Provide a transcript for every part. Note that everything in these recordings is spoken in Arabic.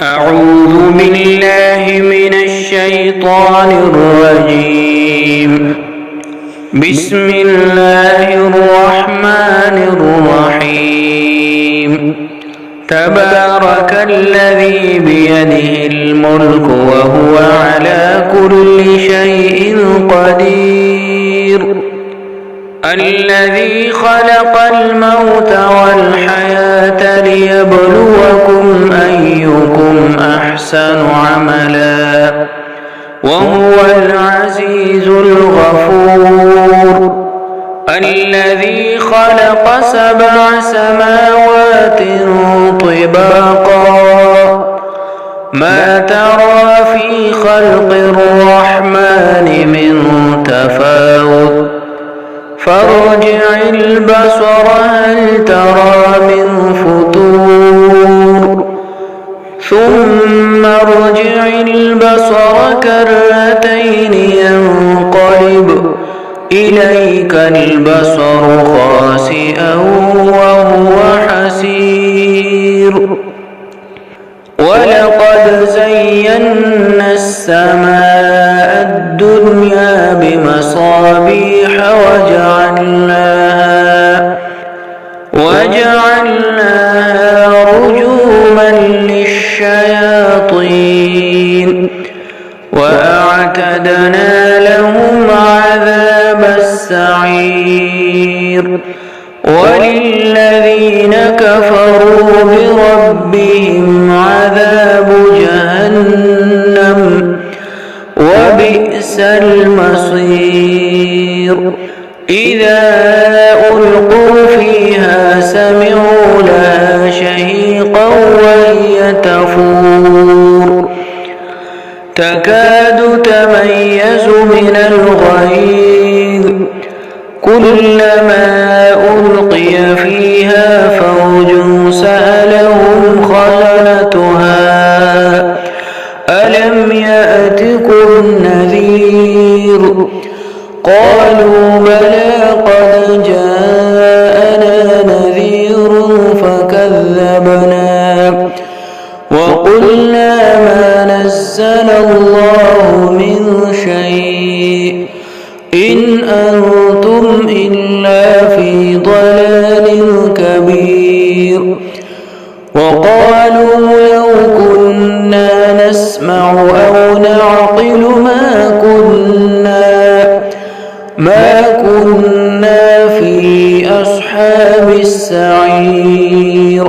أعوذ بالله من الشيطان الرجيم. بسم الله الرحمن الرحيم. تبارك الذي بيده الملك وهو على كل شيء قدير. الذي خلق الموت والحياة ليبلوكم أيكم أحسن عملا وهو العزيز الغفور. الذي خلق 7 سماوات طباقا ما ترى في خلق الرحمن من تفاوت فارجع البصر هل ترى من فطور ثم ارجع البصر كرتين ينقلب إليك البصر خاسئا وهو حسير. ولقد زينا السماء الدنيا بمصابيح وجعلناها رجوما للشياطين وأعتدنا لهم عذاب السعير. وللذين كفروا بربهم عذاب جهنم وبئس المصير. إذا ألقوا فيها سمعوا لها شهيقا وهي تفور تكاد تميز من الغيظ كلما ألقي فيها فوج سألهم خزنتها ألم يأتكم نذير قالوا بلى قد جاءنا نذير فكذبنا وقلنا ما نزل الله من شيء إن أنتم إلا في ضلال كبير. وقالوا لو كنا نسمع أو نعقل ما كنا في أصحاب السعير.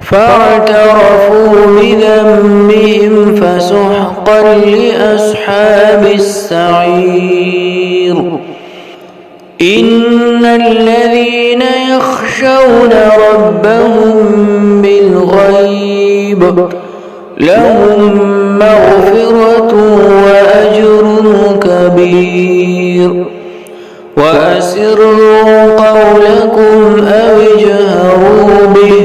فاعترفوا بذنبهم فسحقا لأصحاب السعير. إن الذين يخشون ربهم بالغيب لهم مغفرة وأجر كبير. وأسروا قولكم أو اجهروا به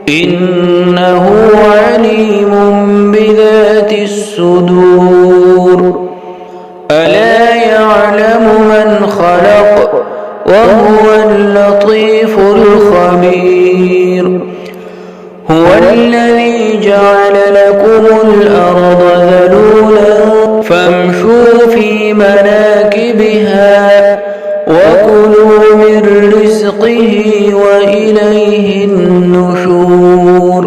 إنه عليم بذات الصدور. ألا يعلم من خلق وهو اللطيف الخبير. هو الذي جعل لكم الأرض ذلولا فامشوا في مناكبها وكلوا من رزقه وإليه النشور.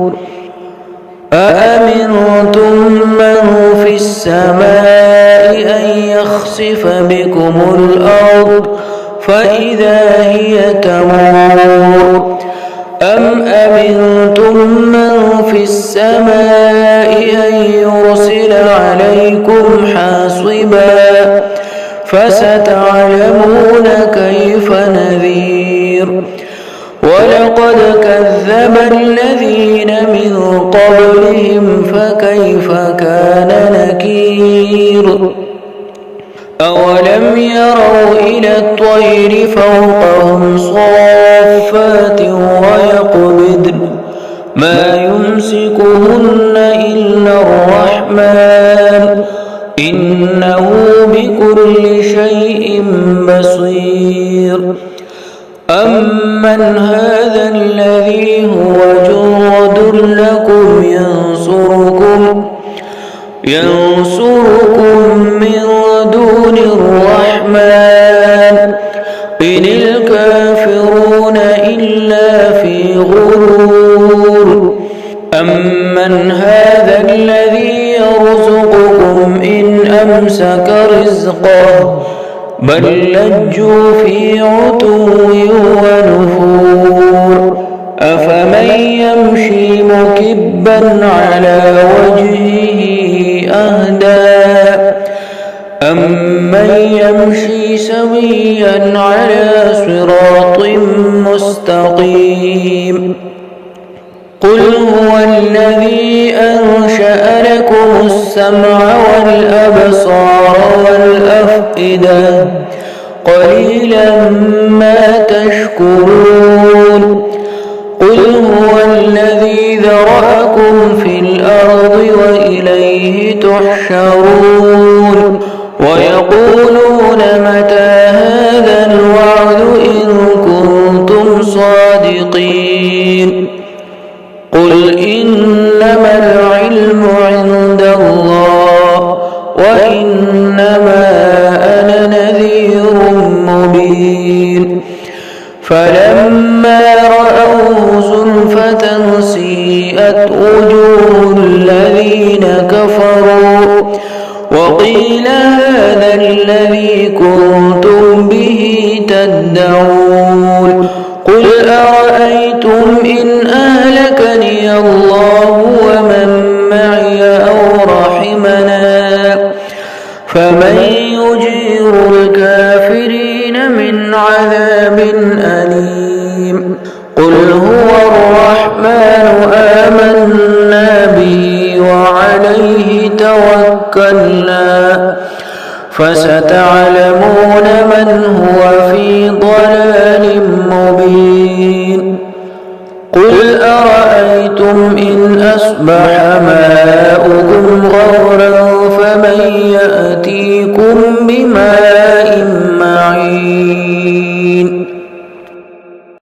أأمنتم من في السماء أن يخسف بكم الأرض فإذا هي تمور أم أمنتم من في السماء أن يرسل عليكم حاصبا فستعلمون كيف نذير. ولقد كذب الذين من قبلهم فكيف كان نكير. أولم يروا إلى الطير فوقهم صافات ويقبضن ما يمسكهن إلا الرحمن إنه بكل شيء بصير. أمن هذا الذي هو جند لكم ينصركم من دون الرحمن إن الكافرون إلا في غرور أمن هذا الذي يرزقكم إن أمسك رزقه بل لجوا في عتو ونفور أفمن يمشي مكبا على وجهه أهدى أمن يمشي سويا على صراط مستقيم قل هو الذي أنشأ لكم السمع والأبصار والأفئدة قليلا ما تشكرون قل هو الذي ذرأكم في الأرض وإليه تحشرون ويقولون متى هذا الوعد إن كنتم صادقين قل إنما العلم عند الله وإنما أنا نذير مبين فلما رأوه زلفة سيئت وجوه الذين كفروا وقيل هذا الذي كنتم به تدعون قل أرأيتم إن أهلكني الله ومن معي أو رحمنا فمن يجير الكافرين من عذاب أليم قل هو الرحمن آمنا به وعليه توكلنا فستعلمون من هو في ضلال مبين قل أرأيتم إن أصبح ماؤكم غورا فمن يأتيكم بماء معين